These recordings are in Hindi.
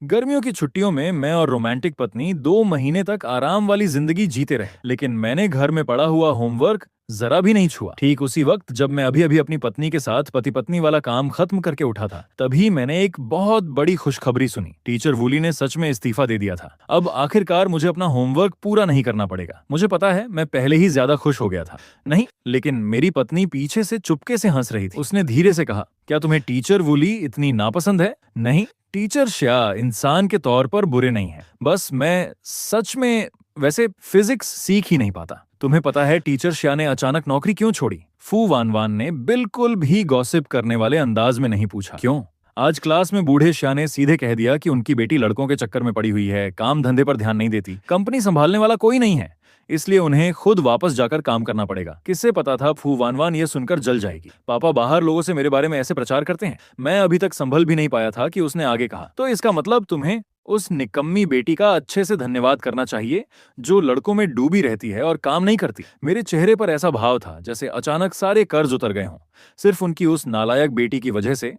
गर्मियों की छुट्टियों में मैं और रोमांटिक पत्नी 2 महीने तक आराम वाली जिंदगी जीते रहे, लेकिन मैंने घर में पड़ा हुआ होमवर्क जरा भी नहीं छुआ। ठीक उसी वक्त जब मैं अभी अभी अपनी पत्नी के साथ पति पत्नी वाला काम खत्म करके उठा था, तभी मैंने एक बहुत बड़ी खुशखबरी सुनी। टीचर वूली ने सच में इस्तीफा दे दिया था। अब आखिरकार मुझे अपना होमवर्क पूरा नहीं करना पड़ेगा। मुझे पता है, मैं पहले ही ज्यादा खुश हो गया था। नहीं, लेकिन मेरी पत्नी पीछे से चुपके से हंस रही थी। उसने धीरे से कहा, क्या तुम्हें टीचर वूली इतनी नापसंद है? नहीं, टीचर श्या इंसान के तौर पर बुरे नहीं है, बस मैं सच में वैसे फिजिक्स सीख ही नहीं पाता। तुम्हें पता है टीचर श्या ने अचानक नौकरी क्यों छोड़ी? फू वान वान ने बिल्कुल भी गॉसिप करने वाले अंदाज में नहीं पूछा। क्यों? आज क्लास में बूढ़े श्या ने सीधे कह दिया कि उनकी बेटी लड़कों के चक्कर में पड़ी हुई है, काम धंधे पर ध्यान नहीं देती, कंपनी संभालने वाला कोई नहीं है, इसलिए उन्हें खुद वापस जाकर काम करना पड़ेगा। किससे पता था फू वान वान ये सुनकर जल जाएगी। पापा बाहर लोगों से मेरे बारे में ऐसे प्रचार करते हैं। मैं अभी तक संभल भी नहीं पाया था कि उसने आगे कहा, तो इसका मतलब तुम्हें उस निकम्मी बेटी का अच्छे से धन्यवाद करना चाहिए जो लड़कों में डूबी रहती है और काम नहीं करती। मेरे चेहरे पर ऐसा भाव था जैसे अचानक सारे कर्ज उतर गए हों, सिर्फ उनकी उस नालायक बेटी की वजह से।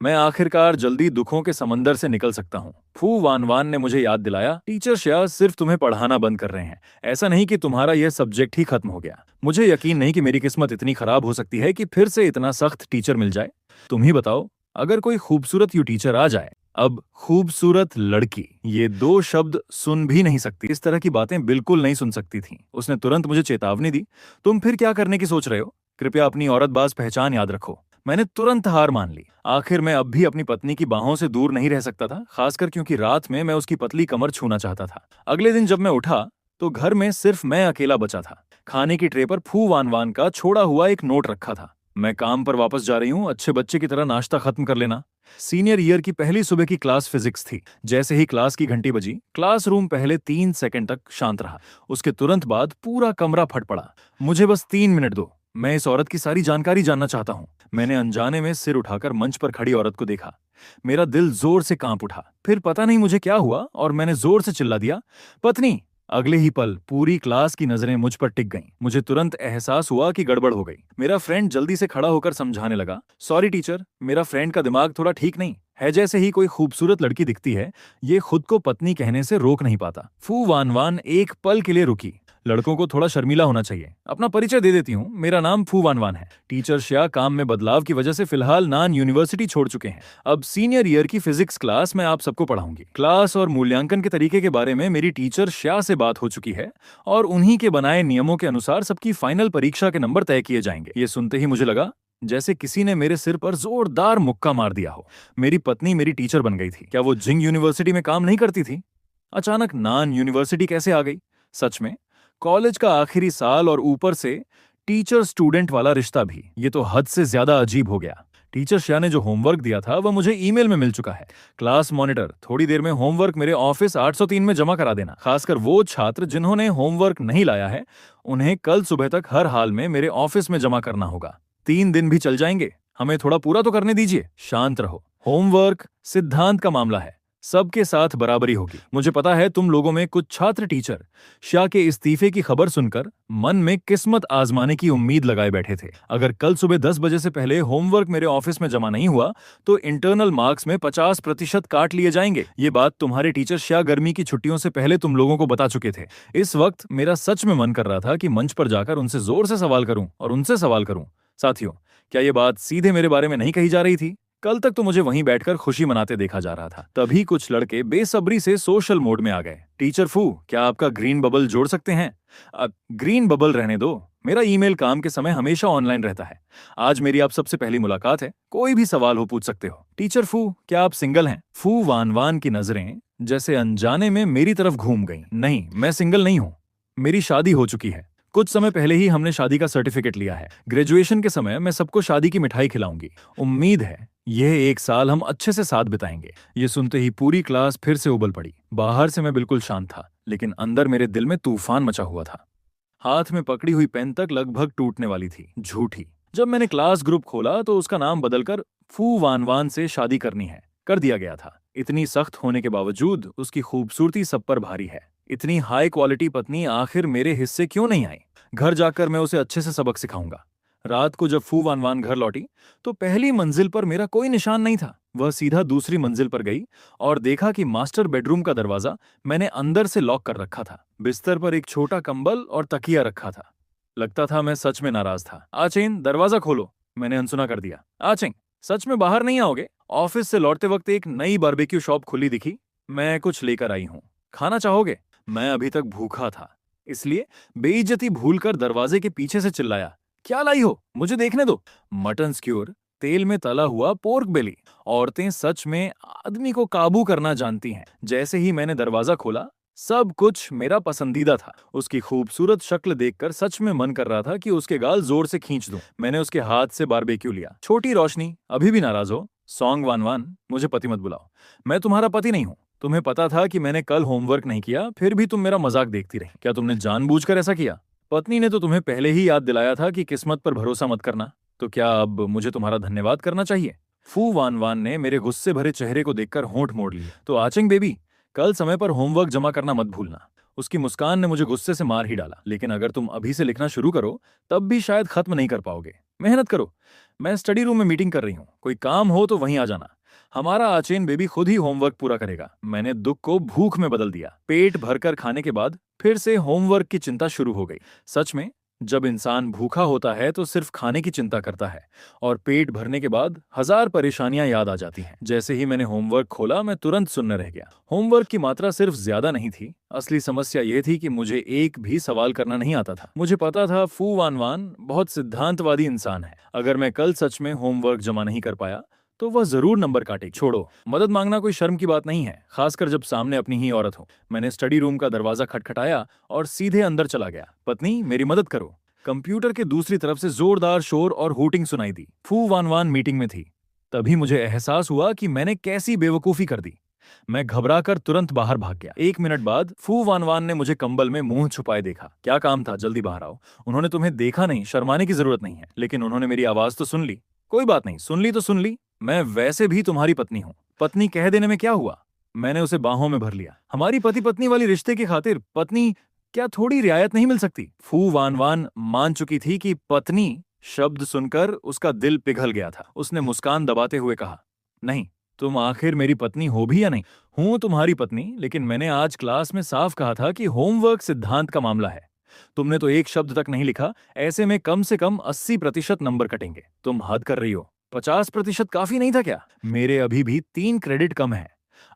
मैं आखिरकार जल्दी दुखों के समंदर से निकल सकता हूँ। फू वान वान ने मुझे याद दिलाया, टीचर श्या सिर्फ तुम्हें पढ़ाना बंद कर रहे हैं, ऐसा नहीं कि तुम्हारा यह सब्जेक्ट ही खत्म हो गया। मुझे यकीन नहीं कि मेरी किस्मत इतनी खराब हो सकती है कि फिर से इतना सख्त टीचर मिल जाए। तुम ही बताओ, अगर कोई खूबसूरत यू टीचर आ जाए। अब खूबसूरत लड़की, ये 2 शब्द सुन भी नहीं सकती। इस तरह की बातें बिल्कुल नहीं सुन सकती थी। उसने तुरंत मुझे चेतावनी दी, तुम फिर क्या करने की सोच रहे हो? कृपया अपनी औरतबाज पहचान याद रखो। मैंने तुरंत हार मान ली। आखिर मैं अब भी अपनी पत्नी की बाहों से दूर नहीं रह सकता था, खासकर क्योंकि रात में मैं उसकी पतली कमर छूना चाहता था। अगले दिन जब मैं उठा तो घर में सिर्फ मैं अकेला बचा था। खाने की ट्रे पर फू वान वान का छोड़ा हुआ एक नोट रखा था। मैं काम पर वापस जा रही हूँ, अच्छे बच्चे की तरह नाश्ता खत्म कर लेना। सीनियर ईयर की पहली सुबह की क्लास फिजिक्स थी। जैसे ही क्लास की घंटी बजी, क्लासरूम पहले 3 सेकंड तक शांत रहा। उसके तुरंत बाद पूरा कमरा फट पड़ा। मुझे बस 3 मिनट दो, मैं इस औरत की सारी जानकारी जानना चाहता हूँ। मैंने अनजाने में सिर उठाकर मंच पर खड़ी औरत को देखा। मेरा दिल जोर से कांप उठा। फिर पता नहीं मुझे क्या हुआ और मैंने जोर से चिल्ला दिया, पत्नी। अगले ही पल पूरी क्लास की नजरें मुझ पर टिक गईं। मुझे तुरंत एहसास हुआ कि गड़बड़ हो गई। मेरा फ्रेंड जल्दी से खड़ा होकर समझाने लगा, सॉरी टीचर, मेरा फ्रेंड का दिमाग थोड़ा ठीक नहीं है। जैसे ही कोई खूबसूरत लड़की दिखती है, ये खुद को पत्नी कहने से रोक नहीं पाता। फू वान वान एक पल के लिए रुकी। लड़कों को थोड़ा शर्मीला होना चाहिए। अपना परिचय दे देती हूँ, मेरा नाम फू वान वान है। टीचर श्या काम में बदलाव की वजह से फिलहाल नान यूनिवर्सिटी छोड़ चुके हैं। अब सीनियर ईयर की फिजिक्स क्लास मैं आप सबको पढ़ाऊंगी। क्लास और मूल्यांकन के तरीके के बारे में मेरी टीचर श्या से बात हो चुकी है और उन्हीं के बनाए नियमों के अनुसार सबकी फाइनल परीक्षा के नंबर तय किए जाएंगे। ये सुनते ही मुझे लगा जैसे किसी ने मेरे सिर पर जोरदार मुक्का मार दिया हो। मेरी पत्नी मेरी टीचर बन गई थी। क्या वो जिंग यूनिवर्सिटी में काम नहीं करती थी? अचानक नान यूनिवर्सिटी कैसे आ गई? सच में कॉलेज का आखिरी साल और ऊपर से टीचर स्टूडेंट वाला रिश्ता भी, ये तो हद से ज्यादा अजीब हो गया। टीचर श्या ने जो होमवर्क दिया था वह मुझे ईमेल में मिल चुका है। क्लास मॉनिटर, थोड़ी देर में होमवर्क मेरे ऑफिस 803 में जमा करा देना। खासकर वो छात्र जिन्होंने होमवर्क नहीं लाया है, उन्हें कल सुबह तक हर हाल में मेरे ऑफिस में जमा करना होगा। 3 दिन भी चल जाएंगे, हमें थोड़ा पूरा तो करने दीजिए। शांत रहो, होमवर्क सिद्धांत का मामला है, सबके साथ बराबरी होगी। मुझे पता है तुम लोगों में कुछ छात्र टीचर श्या के इस्तीफे की खबर सुनकर मन में किस्मत आजमाने की उम्मीद लगाए बैठे थे। अगर कल सुबह 10 बजे से पहले होमवर्क मेरे ऑफिस में जमा नहीं हुआ तो इंटरनल मार्क्स में 50% काट लिए जाएंगे। ये बात तुम्हारे टीचर श्या गर्मी की छुट्टियों से पहले तुम लोगों को बता चुके थे। इस वक्त मेरा सच में मन कर रहा था कि मंच पर जाकर उनसे जोर से सवाल करूं और उनसे सवाल करूं, साथियों, क्या ये बात सीधे मेरे बारे में नहीं कही जा रही थी? कल तक तो मुझे वहीं बैठकर खुशी मनाते देखा जा रहा था। तभी कुछ लड़के बेसब्री से सोशल मोड में आ गए। टीचर फू, क्या आपका ग्रीन बबल जोड़ सकते हैं? ग्रीन बबल रहने दो, मेरा ईमेल काम के समय हमेशा ऑनलाइन रहता है। आज मेरी आप सबसे पहली मुलाकात है, कोई भी सवाल हो पूछ सकते हो। टीचर फू, क्या आप सिंगल हैं? फू वान वान की नजरें जैसे अनजाने में मेरी तरफ घूम गईं। नहीं, मैं सिंगल नहीं हूँ, मेरी शादी हो चुकी है। कुछ समय पहले ही हमने शादी का सर्टिफिकेट लिया है। ग्रेजुएशन के समय मैं सबको शादी की मिठाई खिलाऊंगी। उम्मीद है यह 1 साल हम अच्छे से साथ बिताएंगे। ये सुनते ही पूरी क्लास फिर से उबल पड़ी। बाहर से मैं बिल्कुल शांत था, लेकिन अंदर मेरे दिल में तूफान मचा हुआ था। हाथ में पकड़ी हुई पेन तक लगभग टूटने वाली थी। झूठी। जब मैंने क्लास ग्रुप खोला तो उसका नाम बदलकर फू वान वान से शादी करनी है कर दिया गया था। इतनी सख्त होने के बावजूद उसकी खूबसूरती सब पर भारी है। इतनी हाई क्वालिटी पत्नी आखिर मेरे हिस्से क्यों नहीं आई? घर जाकर मैं उसे अच्छे से सबक सिखाऊंगा। रात को जब फू वान वान घर लौटी तो पहली मंजिल पर मेरा कोई निशान नहीं था। वह सीधा दूसरी मंजिल पर गई और देखा कि मास्टर बेडरूम का दरवाजा मैंने अंदर से लॉक कर रखा था। बिस्तर पर एक छोटा कंबल और तकिया रखा था। लगता था मैं सच में नाराज था। आचेन, दरवाजा खोलो, मैंने अनसुना कर दिया। आचेन, सच में बाहर नहीं आओगे? ऑफिस से लौटते वक्त एक नई बारबेक्यू शॉप खुली दिखी। मैं कुछ लेकर आई हूँ, खाना चाहोगे? मैं अभी तक भूखा था, इसलिए बेइज्जती भूलकर दरवाजे के पीछे से चिल्लाया, क्या लाई हो, मुझे देखने दो। मटन स्क्यूर, तेल में तला हुआ पोर्क बेली। औरतें सच में आदमी को काबू करना जानती हैं। जैसे ही मैंने दरवाजा खोला, सब कुछ मेरा पसंदीदा था। उसकी खूबसूरत शक्ल देखकर सच में मन कर रहा था कि उसके गाल जोर से खींच दूं। मैंने उसके हाथ से बारबेक्यू लिया। छोटी रोशनी, अभी भी नाराज हो? सॉन्ग वन वन, मुझे पति मत बुलाओ। मैं तुम्हारा पति नहीं हूं। तुम्हें पता था कि मैंने कल होमवर्क नहीं किया, फिर भी तुम मेरा मजाक देखती रही। क्या तुमने जानबूझकर ऐसा किया? पत्नी ने तो तुम्हें पहले ही याद दिलाया था कि किस्मत पर भरोसा मत करना। तो क्या अब मुझे तुम्हारा धन्यवाद करना चाहिए? फू वान वान ने मेरे गुस्से भरे चेहरे को देखकर होंठ मोड़ लिए। तो आचेंग बेबी, कल समय पर होमवर्क जमा करना मत भूलना। उसकी मुस्कान ने मुझे गुस्से से मार ही डाला। लेकिन अगर तुम अभी से लिखना शुरू करो, तब भी शायद खत्म नहीं कर पाओगे। मेहनत करो। मैं स्टडी रूम में मीटिंग कर रही हूँ, कोई काम हो तो वहीं आ जाना। हमारा आचेन बेबी खुद ही होमवर्क पूरा करेगा। मैंने दुख को भूख में बदल दिया। पेट भरकर खाने के बाद फिर से होमवर्क की चिंता शुरू हो गई। सच में, जब इंसान भूखा होता है तो सिर्फ खाने की चिंता करता है, और पेट भरने के बाद हजार परेशानियां याद आ जाती हैं। जैसे ही मैंने होमवर्क खोला, मैं तुरंत सुन्न रह गया। होमवर्क की मात्रा सिर्फ ज्यादा नहीं थी, असली समस्या यह थी कि मुझे एक भी सवाल करना नहीं आता था। मुझे पता था फू वान वान बहुत सिद्धांतवादी इंसान है। अगर मैं कल सच में होमवर्क जमा नहीं कर पाया तो वह जरूर नंबर काटेगी। छोड़ो, मदद मांगना कोई शर्म की बात नहीं है, खासकर जब सामने अपनी ही औरत हो। मैंने स्टडी रूम का दरवाजा खटखटाया और सीधे अंदर चला गया। पत्नी, मेरी मदद करो। कंप्यूटर के दूसरी तरफ से जोरदार शोर और हूटिंग सुनाई दी। फू वान वान मीटिंग में थी। तभी मुझे एहसास हुआ कि मैंने कैसी बेवकूफी कर दी। मैं घबराकर तुरंत बाहर भाग गया। 1 मिनट बाद फू वान वान ने मुझे कंबल में मुंह छुपाए देखा। क्या काम था, जल्दी बाहर आओ। उन्होंने तुम्हें देखा नहीं, शर्माने की जरूरत नहीं है। लेकिन उन्होंने मेरी आवाज तो सुन ली। कोई बात नहीं, सुन ली तो सुन ली। मैं वैसे भी तुम्हारी पत्नी हूँ। पत्नी कह देने में क्या हुआ? मैंने उसे बाहों में भर लिया। हमारी पति पत्नी वाली रिश्ते की खातिर पत्नी क्या थोड़ी रियायत नहीं मिल सकती? फू वान वान मान चुकी थी कि पत्नी शब्द सुनकर उसका दिल पिघल गया था। उसने मुस्कान दबाते हुए कहा, नहीं, तुम आखिर मेरी पत्नी हो भी या नहीं? हूं तुम्हारी पत्नी, लेकिन मैंने आज क्लास में साफ कहा था कि होमवर्क सिद्धांत का मामला है। तुमने तो एक शब्द तक नहीं लिखा। ऐसे में कम से कम 80% नंबर कटेंगे। तुम हद कर रही हो। 50% काफी नहीं था क्या? मेरे अभी भी 3 क्रेडिट कम है।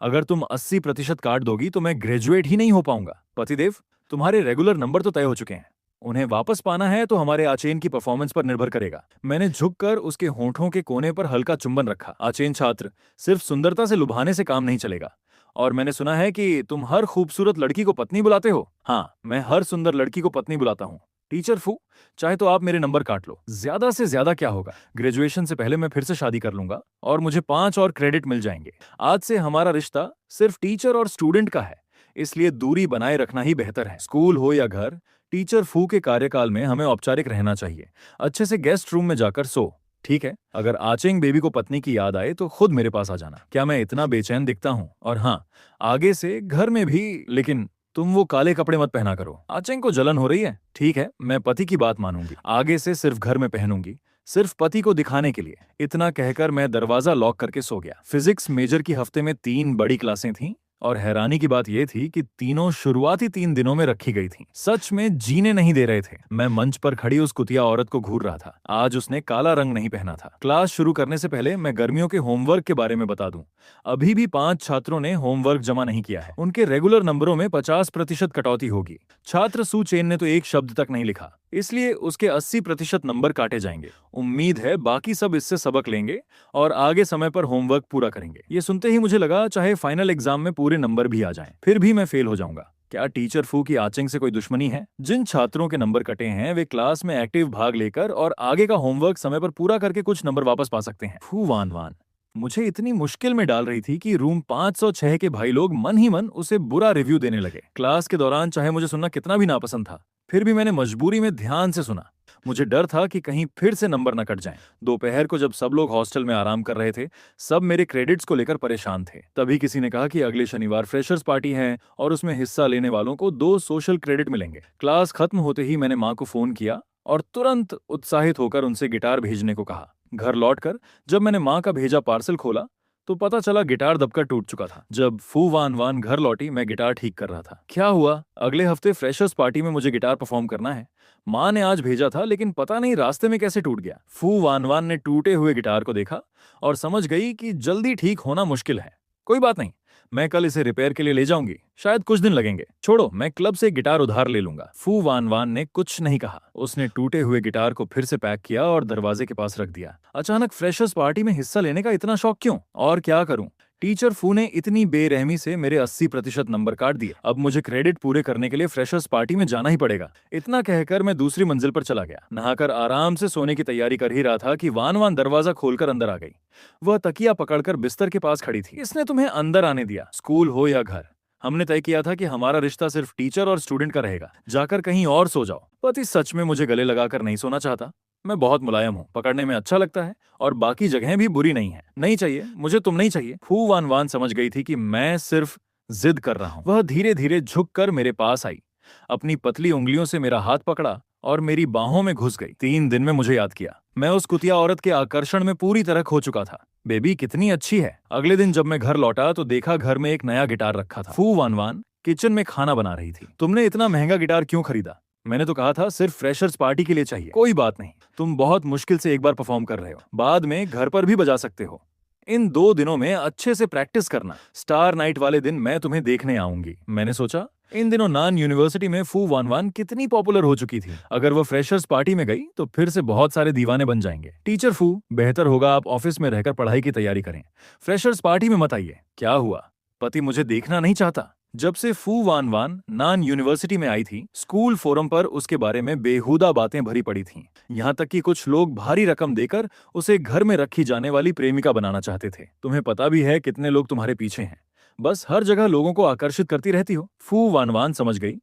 अगर तुम 80% काट दोगी तो मैं ग्रेजुएट ही नहीं हो पाऊंगा। पतिदेव, तुम्हारे रेगुलर नंबर तो तय हो चुके हैं। उन्हें वापस पाना है तो हमारे आचेन की परफॉर्मेंस पर निर्भर करेगा। मैंने झुककर उसके होंठों के कोने पर हल्का चुंबन रखा। आचेन छात्र, सिर्फ सुंदरता से लुभाने से काम नहीं चलेगा। और मैंने सुना है कि तुम हर खूबसूरत लड़की को पत्नी बुलाते हो। हाँ, मैं हर सुंदर लड़की को पत्नी बुलाता हूँ। टीचर फू, चाहे तो आप मेरे नंबर काट लो। ज्यादा से ज्यादा क्या होगा? ग्रेजुएशन से पहले मैं फिर से शादी कर लूंगा और मुझे 5 और क्रेडिट मिल जाएंगे। आज से हमारा रिश्ता सिर्फ टीचर और स्टूडेंट का है, इसलिए दूरी बनाए रखना ही बेहतर है। स्कूल हो या घर, टीचर फू के कार्यकाल में हमें औपचारिक रहना चाहिए। अच्छे से गेस्ट रूम में जाकर सो, ठीक है? अगर आचेंग बेबी को पत्नी की याद आए तो खुद मेरे पास आ जाना। क्या मैं इतना बेचैन दिखता हूँ? और हाँ, आगे से घर में भी, लेकिन तुम वो काले कपड़े मत पहना करो। आचेंग को जलन हो रही है? ठीक है, मैं पति की बात मानूंगी। आगे से सिर्फ घर में पहनूंगी, सिर्फ पति को दिखाने के लिए। इतना कहकर मैं दरवाजा लॉक करके सो गया। फिजिक्स मेजर की हफ्ते में 3 बड़ी क्लासें थीं, और हैरानी की बात यह थी कि तीनों शुरुआती 3 दिनों में रखी गई थीं। सच में जीने नहीं दे रहे थे। मैं मंच पर खड़ी उस कुतिया औरत को घूर रहा था। आज उसने काला रंग नहीं पहना था। क्लास शुरू करने से पहले मैं गर्मियों के होमवर्क के बारे में बता दूं। अभी भी 5 छात्रों ने होमवर्क जमा नहीं किया है। उनके रेगुलर नंबरों में 50% कटौती होगी। छात्र सू चेन ने तो एक शब्द तक नहीं लिखा, इसलिए उसके 80% नंबर काटे जाएंगे। उम्मीद है बाकी सब इससे सबक लेंगे और आगे समय पर होमवर्क पूरा करेंगे। ये सुनते ही मुझे लगा चाहे फाइनल एग्जाम में पूरे नंबर भी आ जाएं, फिर भी मैं फेल हो जाऊंगा। क्या टीचर फू की आचेंग से कोई दुश्मनी है? जिन छात्रों के नंबर कटे हैं वे क्लास में एक्टिव भाग लेकर और आगे का होमवर्क समय पर पूरा करके कुछ नंबर वापस पा सकते हैं। फू वान वान मुझे इतनी मुश्किल में डाल रही थी कि रूम 506 के भाई लोग मन ही मन उसे बुरा रिव्यू देने लगे। क्लास के दौरान चाहे मुझे सुनना कितना भी नापसंद था, फिर भी मैंने मजबूरी में ध्यान से सुना। मुझे डर था कि कहीं फिर से नंबर न कट जाएं। दोपहर को जब सब लोग हॉस्टल में आराम कर रहे थे, सब मेरे क्रेडिट्स को लेकर परेशान थे। तभी किसी ने कहा कि अगले शनिवार फ्रेशर्स पार्टी है और उसमें हिस्सा लेने वालों को 2 सोशल क्रेडिट मिलेंगे। क्लास खत्म होते ही मैंने माँ को फोन किया और तुरंत उत्साहित होकर उनसे गिटार भेजने को कहा। घर लौटकर जब मैंने माँ का भेजा पार्सल खोला तो पता चला गिटार दबकर टूट चुका था। जब फू वान वान घर लौटी, मैं गिटार ठीक कर रहा था। क्या हुआ? अगले हफ्ते फ्रेशर्स पार्टी में मुझे गिटार परफॉर्म करना है। माँ ने आज भेजा था, लेकिन पता नहीं रास्ते में कैसे टूट गया। फू वान वान ने टूटे हुए गिटार को देखा और समझ गई कि जल्दी ठीक होना मुश्किल है। कोई बात नहीं, मैं कल इसे रिपेयर के लिए ले जाऊंगी, शायद कुछ दिन लगेंगे। छोड़ो, मैं क्लब से गिटार उधार ले लूंगा। फू वान वान ने कुछ नहीं कहा। उसने टूटे हुए गिटार को फिर से पैक किया और दरवाजे के पास रख दिया। अचानक फ्रेशर्स पार्टी में हिस्सा लेने का इतना शौक क्यों? और क्या करूं? टीचर फू ने इतनी बेरहमी से मेरे 80% नंबर काट दिए। अब मुझे क्रेडिट पूरे करने के लिए फ्रेशर्स पार्टी में जाना ही पड़ेगा। इतना कहकर मैं दूसरी मंजिल पर चला गया। नहाकर आराम से सोने की तैयारी कर ही रहा था कि वान वान दरवाजा खोलकर अंदर आ गई। वह तकिया पकड़कर बिस्तर के पास खड़ी थी। इसने तुम्हें अंदर आने दिया, स्कूल हो या घर? हमने तय किया था कि हमारा रिश्ता सिर्फ टीचर और स्टूडेंट का रहेगा। जाकर कहीं और सो जाओ। पति सच में मुझे गले लगाकर नहीं सोना चाहता। मैं बहुत मुलायम हूँ, पकड़ने में अच्छा लगता है और बाकी जगहें भी बुरी नहीं है। नहीं चाहिए, मुझे तुम नहीं चाहिए। फू वान वान समझ गई थी कि मैं सिर्फ जिद कर रहा हूँ। वह धीरे धीरे झुककर मेरे पास आई, अपनी पतली उंगलियों से मेरा हाथ पकड़ा और मेरी बाहों में घुस गई। 3 दिन में मुझे याद किया। मैं उस कुतिया औरत के आकर्षण में पूरी तरह खो चुका था। बेबी कितनी अच्छी है। अगले दिन जब मैं घर लौटा तो देखा घर में एक नया गिटार रखा था। फू वान वान किचन में खाना बना रही थी। तुमने इतना महंगा गिटार क्यों खरीदा? मैंने तो कहा था सिर्फ फ्रेशर्स पार्टी के लिए चाहिए। कोई बात नहीं, तुम बहुत मुश्किल से एक बार परफॉर्म कर रहे हो, बाद में घर पर भी बजा सकते हो। इन 2 दिनों में अच्छे से प्रैक्टिस करना। स्टार नाइट वाले दिन मैं तुम्हें देखने आऊंगी। मैंने सोचा इन दिनों नान यूनिवर्सिटी में फू वान वान कितनी पॉपुलर हो चुकी थी। अगर वो फ्रेशर्स पार्टी में गई तो फिर से बहुत सारे दीवाने बन जाएंगे। टीचर फू, बेहतर होगा आप ऑफिस में रहकर पढ़ाई की तैयारी करें, फ्रेशर्स पार्टी में मत आइए। क्या हुआ? पति मुझे देखना नहीं चाहता। जब से फू वान वान नान यूनिवर्सिटी में आई थी, स्कूल फोरम पर उसके बारे में बेहुदा बातें भरी पड़ी थीं। यहाँ तक कि कुछ लोग भारी रकम देकर उसे घर में रखी जाने वाली प्रेमिका बनाना चाहते थे। तुम्हें पता भी है कितने लोग तुम्हारे पीछे हैं। बस हर जगह लोगों को आकर्षित करती रहती हो। फू वान वान समझ गई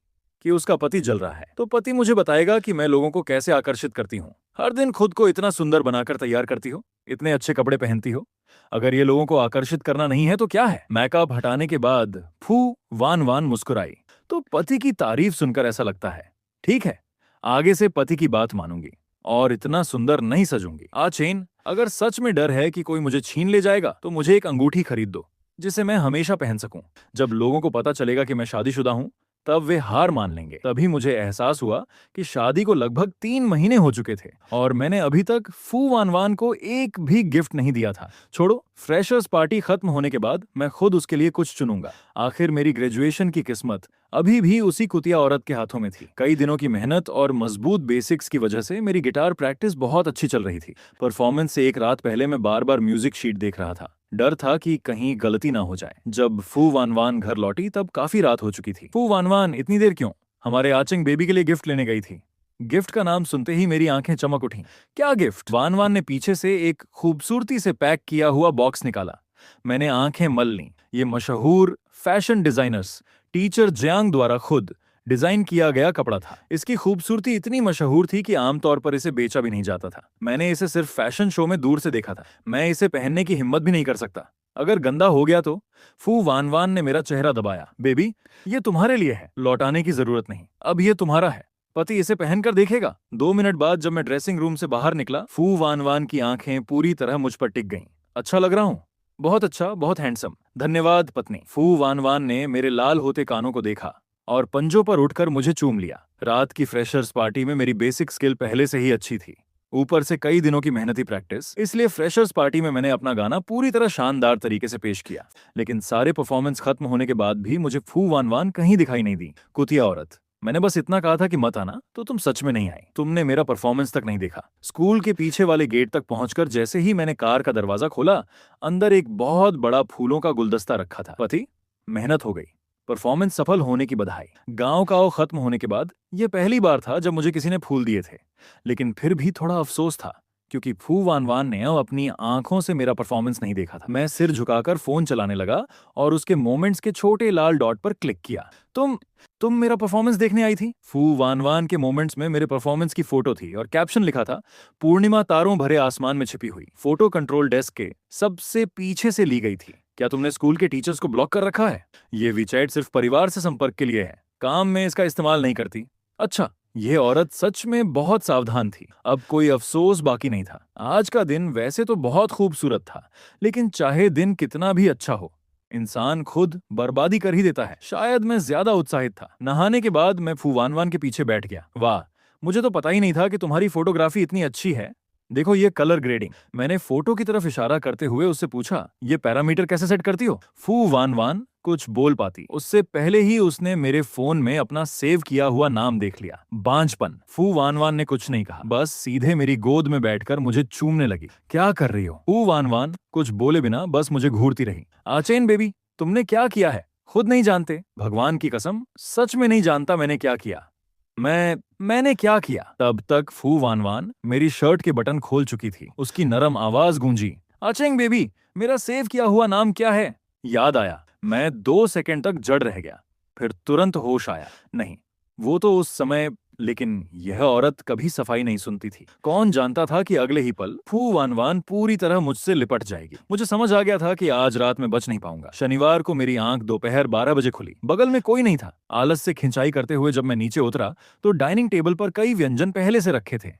कि उसका पति जल रहा है, तो पति मुझे बताएगा कि मैं लोगों को कैसे आकर्षित करती हूँ। हर दिन खुद को इतना सुंदर बनाकर तैयार करती हो, इतने अच्छे कपड़े पहनती हो। अगर ये लोगों को आकर्षित करना नहीं है तो क्या है? मेकअप हटाने के बाद फू वान वान मुस्कुराई। तो पति की तारीफ सुनकर ऐसा लगता है, ठीक है, आगे से पति की बात मानूंगी और इतना सुंदर नहीं सजूंगी। चेन, अगर सच में डर है कि कोई मुझे छीन ले जाएगा तो मुझे एक अंगूठी खरीद दो जिसे मैं हमेशा पहन सकूं। जब लोगों को पता चलेगा कि मैं शादीशुदा हूं तब वे हार मान लेंगे। तभी मुझे एहसास हुआ कि शादी को लगभग 3 महीने हो चुके थे और मैंने अभी तक फू वान वान को एक भी गिफ्ट नहीं दिया था। छोड़ो, फ्रेशर्स पार्टी खत्म होने के बाद मैं खुद उसके लिए कुछ चुनूंगा। आखिर मेरी ग्रेजुएशन की किस्मत अभी भी उसी कुतिया औरत के हाथों में थी। कई दिनों की मेहनत और मजबूत बेसिक्स की वजह से मेरी गिटार प्रैक्टिस बहुत अच्छी चल रही थी। परफॉर्मेंस से एक रात पहले मैं बार बार म्यूजिक शीट देख रहा था। डर था कि कहीं गलती ना हो जाए। जब फू वान वान घर लौटी तब काफी रात हो चुकी थी। फू वान वान इतनी देर क्यों? हमारे आचंग बेबी के लिए गिफ्ट लेने गई थी। गिफ्ट का नाम सुनते ही मेरी आंखें चमक उठीं। क्या गिफ्ट? वान वान ने पीछे से एक खूबसूरती से पैक किया हुआ बॉक्स निकाला। मैंने आंखें मल लीं। ये मशहूर फैशन डिजाइनर्स टीचर जियांग द्वारा खुद डिजाइन किया गया कपड़ा था। इसकी खूबसूरती इतनी मशहूर थी कि आमतौर पर इसे बेचा भी नहीं जाता था। मैंने इसे सिर्फ फैशन शो में दूर से देखा था। मैं इसे पहनने की हिम्मत भी नहीं कर सकता। अगर गंदा हो गया तो? फू वान वान ने मेरा चेहरा दबाया। बेबी, ये तुम्हारे लिए है, लौटाने की जरूरत नहीं, अब ये तुम्हारा है। पति इसे पहनकर देखेगा। 2 मिनट बाद जब मैं ड्रेसिंग रूम से बाहर निकला, फू वान वान की आंखें पूरी तरह मुझ पर टिक गईं। अच्छा लग रहा हूँ? बहुत अच्छा, बहुत हैंडसम। धन्यवाद पत्नी। फू वान वान ने मेरे लाल होते कानों को देखा और पंजों पर उठकर मुझे चूम लिया। रात की फ्रेशर्स पार्टी में मेरी बेसिक स्किल पहले से ही अच्छी थी, ऊपर से कई दिनों की मेहनती प्रैक्टिस। इसलिए फ्रेशर्स पार्टी में मैंने अपना गाना पूरी तरह शानदार तरीके से पेश किया। लेकिन सारे परफॉर्मेंस खत्म होने के बाद भी मुझे फू वान वान कहीं दिखाई नहीं दी। कुतिया औरत, मैंने बस इतना कहा था कि मत आना, तो तुम सच में नहीं आई। तुमने मेरा परफॉर्मेंस तक नहीं देखा। स्कूल के पीछे वाले गेट तक पहुंचकर जैसे ही मैंने कार का दरवाजा खोला, अंदर एक बहुत बड़ा फूलों का गुलदस्ता रखा था। पति, मेहनत हो गई, परफॉर्मेंस सफल होने की बधाई। गांव का खत्म होने के बाद यह पहली बार था जब मुझे किसी ने फूल दिए थे। लेकिन फिर भी थोड़ा अफसोस था क्योंकि फू वान वान ने अपनी आंखों से मेरा परफॉर्मेंस नहीं देखा था। मैं सिर झुकाकर फोन चलाने लगा और उसके मोमेंट्स के छोटे लाल डॉट पर क्लिक किया। तुम मेरा परफॉर्मेंस देखने आई थी? फू वान वान के मोमेंट्स में मेरे परफॉर्मेंस की फोटो थी और कैप्शन लिखा था, पूर्णिमा तारों भरे आसमान में छिपी हुई। फोटो कंट्रोल डेस्क के सबसे पीछे से ली गई थी। क्या तुमने स्कूल के टीचर्स को ब्लॉक कर रखा है? ये वीचैट सिर्फ परिवार से संपर्क के लिए है, काम में इसका इस्तेमाल नहीं करती। अच्छा, ये औरत सच में बहुत सावधान थी। अब कोई अफसोस बाकी नहीं था। आज का दिन वैसे तो बहुत खूबसूरत था, लेकिन चाहे दिन कितना भी अच्छा हो, इंसान खुद बर्बादी कर ही देता है। शायद मैं ज्यादा उत्साहित था। नहाने के बाद मैं फूवानवान के पीछे बैठ गया। वाह, मुझे तो पता ही नहीं था कि तुम्हारी फोटोग्राफी इतनी अच्छी है। देखो ये कलर ग्रेडिंग। मैंने फोटो की तरफ इशारा करते हुए उससे पूछा, ये पैरामीटर कैसे सेट करती हो? फू वान वान कुछ बोल पाती उससे पहले ही उसने मेरे फोन में अपना सेव किया हुआ नाम देख लिया, बांझपन। फू वान वान ने कुछ नहीं कहा, बस सीधे मेरी गोद में बैठकर मुझे चूमने लगी। क्या कर रही हो? फू वान वान कुछ बोले बिना बस मुझे घूरती रही। आचेन बेबी, तुमने क्या किया है? खुद नहीं जानते? भगवान की कसम, सच में नहीं जानता मैंने क्या किया। मैंने क्या किया? तब तक फू वान वान मेरी शर्ट के बटन खोल चुकी थी। उसकी नरम आवाज गूंजी, अचेंग बेबी, मेरा सेव किया हुआ नाम क्या है? याद आया। मैं 2 सेकंड तक जड़ रह गया, फिर तुरंत होश आया। नहीं, वो तो उस समय, लेकिन यह औरत कभी सफाई नहीं सुनती थी। कौन जानता था कि अगले ही पल फू वान वान पूरी तरह मुझसे लिपट जाएगी। मुझे समझ आ गया था कि आज रात में बच नहीं पाऊंगा। शनिवार को मेरी आंख दोपहर 12 बजे खुली। बगल में कोई नहीं था। आलस से खिंचाई करते हुए जब मैं नीचे उतरा तो डाइनिंग टेबल पर कई व्यंजन पहले से रखे थे।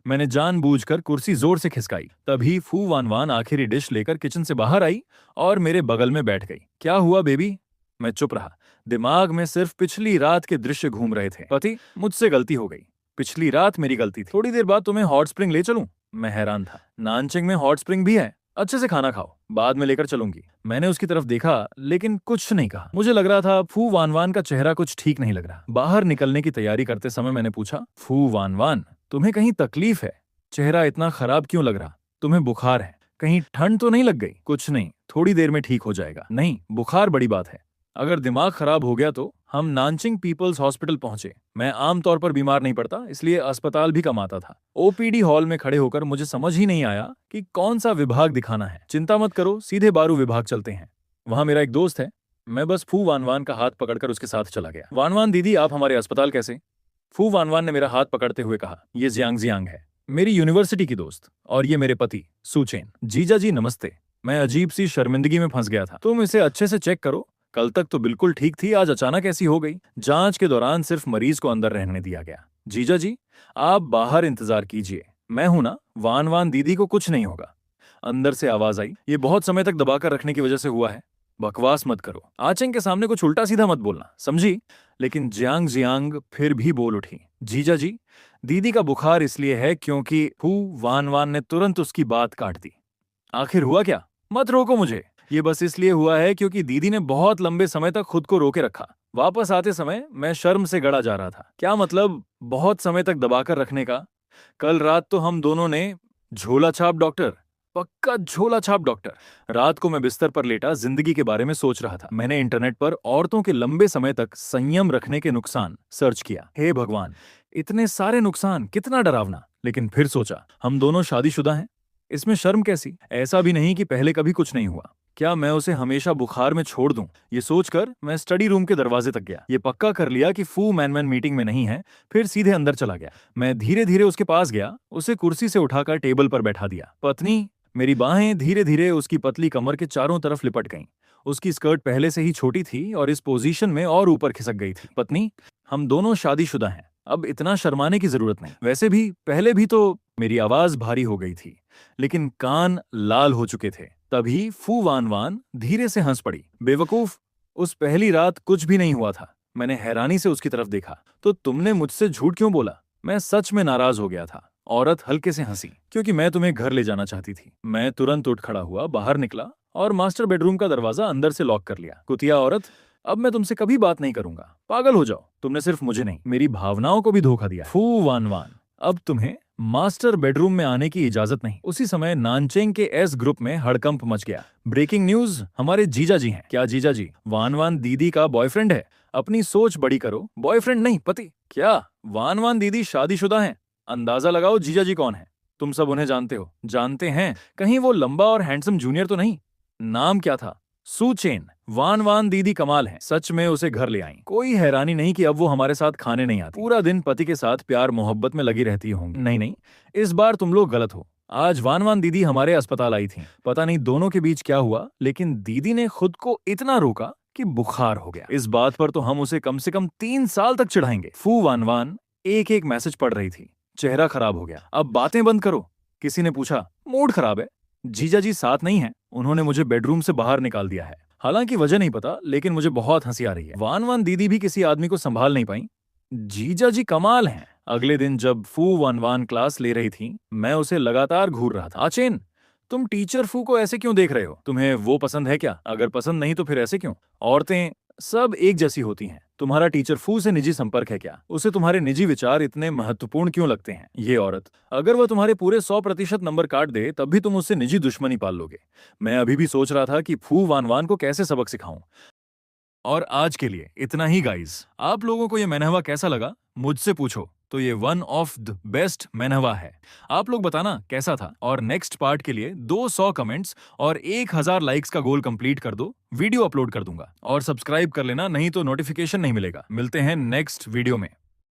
मैंने जानबूझकर कुर्सी जोर से खिसकाई। तभी फू वान वान आखिरी डिश लेकर किचन से बाहर आई और मेरे बगल में बैठ गई। क्या हुआ बेबी? मैं चुप रहा। दिमाग में सिर्फ पिछली रात के दृश्य घूम रहे थे। पति, मुझसे गलती हो गई। पिछली रात मेरी गलती थी। थोड़ी देर बाद तुम्हें हॉट स्प्रिंग ले चलूं? मैं हैरान था। नानचिंग में हॉट स्प्रिंग भी है। अच्छे से खाना खाओ, बाद में लेकर चलूंगी। मैंने उसकी तरफ देखा, लेकिन कुछ नहीं कहा। मुझे लग रहा था फू वान वान का चेहरा कुछ ठीक नहीं लग रहा। बाहर निकलने की तैयारी करते समय मैंने पूछा, फू वान वान, तुम्हें कहीं तकलीफ है? चेहरा इतना खराब क्यों लग रहा? तुम्हें बुखार है? कहीं ठंड तो नहीं लग गई? कुछ नहीं, थोड़ी देर में ठीक हो जाएगा। नहीं, बुखार बड़ी बात है। अगर दिमाग खराब हो गया तो? हम नानचिंग पीपल्स हॉस्पिटल पहुंचे। मैं आमतौर पर बीमार नहीं पड़ता, इसलिए अस्पताल भी कम आता था। ओपीडी हॉल में खड़े होकर मुझे समझ ही नहीं आया कि कौन सा विभाग दिखाना है। चिंता मत करो, सीधे बारू विभाग चलते हैं, वहां मेरा एक दोस्त है। मैं बस फू वान वान का हाथ पकड़कर उसके साथ चला गया। वान वान दीदी, आप हमारे अस्पताल कैसे? फू वान वान ने मेरा हाथ पकड़ते हुए कहा, ये जियांग जियांग है, मेरी यूनिवर्सिटी की दोस्त, और ये मेरे पति सुचेन। जीजा जी नमस्ते। मैं अजीब सी शर्मिंदगी में फंस गया था। तुम इसे अच्छे से चेक करो, कल तक तो बिल्कुल ठीक थी, आज अचानक ऐसी हो गई। जांच के दौरान सिर्फ मरीज को अंदर रहने दिया गया। जीजा जी, आप बाहर इंतजार कीजिए, मैं हूं ना, वान वान दीदी को कुछ नहीं होगा। अंदर से आवाज आई, ये बहुत समय तक दबाकर रखने की वजह से हुआ है। बकवास मत करो, आचेंग के सामने कुछ उल्टा सीधा मत बोलना, समझी? लेकिन जियांग जियांग फिर भी बोल उठी, जीजा जी, दीदी का बुखार इसलिए है क्योंकि फू वान वान ने तुरंत उसकी बात काट दी। आखिर हुआ क्या? मत रोको मुझे। ये बस इसलिए हुआ है क्योंकि दीदी ने बहुत लंबे समय तक खुद को रोके रखा। वापस आते समय मैं शर्म से गड़ा जा रहा था। क्या मतलब बहुत समय तक दबाकर रखने का? कल रात तो हम दोनों ने झोला छाप डॉक्टर, पक्का झोला छाप डॉक्टर। रात को मैं बिस्तर पर लेटा जिंदगी के बारे में सोच रहा था। मैंने इंटरनेट पर औरतों के लंबे समय तक संयम रखने के नुकसान सर्च किया। हे भगवान, इतने सारे नुकसान, कितना डरावना। लेकिन फिर सोचा, हम दोनों शादीशुदा हैं, इसमें शर्म कैसी? ऐसा भी नहीं कि पहले कभी कुछ नहीं हुआ। क्या मैं उसे हमेशा बुखार में छोड़ दूं? ये सोचकर मैं स्टडी रूम के दरवाजे तक गया। ये पक्का कर लिया कि फू मैनमैन मीटिंग में नहीं है, फिर सीधे अंदर चला गया। मैं धीरे धीरे उसके पास गया, उसे कुर्सी से उठाकर टेबल पर बैठा दिया। पत्नी, मेरी बाहें धीरे धीरे उसकी पतली कमर के चारों तरफ लिपट गईं। उसकी स्कर्ट पहले से ही छोटी थी और इस पोजीशन में और ऊपर खिसक गई थी। पत्नी, हम दोनों शादीशुदा हैं, अब इतना शर्माने की जरूरत नहीं। वैसे भी पहले भी तो। मेरी आवाज भारी हो गई थी, लेकिन कान लाल हो चुके थे। तभी फू वान वान धीरे से हंस पड़ी। बेवकूफ, उस पहली रात कुछ भी नहीं हुआ था। मैंने हैरानी से उसकी तरफ देखा। तो तुमने मुझसे झूठ क्यों बोला? मैं सच में नाराज हो गया था। औरत हल्के से हंसी, क्योंकि मैं तुम्हें घर ले जाना चाहती थी। मैं तुरंत उठ खड़ा हुआ, बाहर निकला और मास्टर बेडरूम का दरवाजा अंदर से लॉक कर लिया। कुतिया औरत, अब मैं तुमसे कभी बात नहीं करूंगा। पागल हो जाओ, तुमने सिर्फ मुझे नहीं, मेरी भावनाओं को भी धोखा दिया। फू वान वान, अब तुम्हें मास्टर बेडरूम में आने की इजाजत नहीं। उसी समय नानचेंग के एस ग्रुप में हड़कंप मच गया। ब्रेकिंग न्यूज, हमारे जीजा जी हैं। क्या जीजा जी? वान वान दीदी का बॉयफ्रेंड है। अपनी सोच बड़ी करो, बॉयफ्रेंड नहीं पति। क्या वान वान दीदी शादीशुदा हैं? अंदाजा लगाओ जीजा जी कौन है। तुम सब उन्हें जानते हो। जानते हैं? कहीं वो लंबा और हैंडसम जूनियर तो नहीं? नाम क्या था? सुचेन। वान वान दीदी कमाल है, सच में उसे घर ले आई। कोई हैरानी नहीं कि अब वो हमारे साथ खाने नहीं आती। पूरा दिन पति के साथ प्यार मोहब्बत में लगी रहती होंगी। नहीं नहीं, इस बार तुम लोग गलत हो। आज वान वान दीदी हमारे अस्पताल आई थी। पता नहीं दोनों के बीच क्या हुआ, लेकिन दीदी ने खुद को इतना रोका कि बुखार हो गया। इस बात पर तो हम उसे कम से कम 3 साल तक चिढ़ाएंगे। फू वान वान एक एक मैसेज पढ़ रही थी। चेहरा खराब हो गया। अब बातें बंद करो। किसी ने पूछा, मूड खराब है? जीजा जी साथ नहीं है, उन्होंने मुझे बेडरूम से बाहर निकाल दिया है। हालांकि वजह नहीं पता, लेकिन मुझे बहुत हंसी आ रही है। वान वान दीदी भी किसी आदमी को संभाल नहीं पाई। जीजा जी कमाल हैं। अगले दिन जब फू वन वान क्लास ले रही थी, मैं उसे लगातार घूर रहा था। आचेन, तुम टीचर फू को ऐसे क्यों देख रहे हो? तुम्हें वो पसंद है क्या? अगर पसंद नहीं तो फिर ऐसे क्यों? औरतें सब एक जैसी होती हैं। तुम्हारा टीचर फू से निजी संपर्क है क्या? उसे तुम्हारे निजी विचार इतने महत्वपूर्ण क्यों लगते हैं? ये औरत, अगर वह तुम्हारे पूरे 100% नंबर काट दे तब भी तुम उससे निजी दुश्मनी पाल लोगे। मैं अभी भी सोच रहा था कि फू वान वान को कैसे सबक सिखाऊं। और आज के लिए इतना ही गाइस। आप लोगों को ये मैनहवा कैसा लगा? मुझसे पूछो तो ये वन ऑफ द बेस्ट मैनहवा है। आप लोग बताना कैसा था। और नेक्स्ट पार्ट के लिए 200 कमेंट्स और 1000 लाइक्स का गोल कंप्लीट कर दो, वीडियो अपलोड कर दूंगा। और सब्सक्राइब कर लेना, नहीं तो नोटिफिकेशन नहीं मिलेगा। मिलते हैं नेक्स्ट वीडियो में।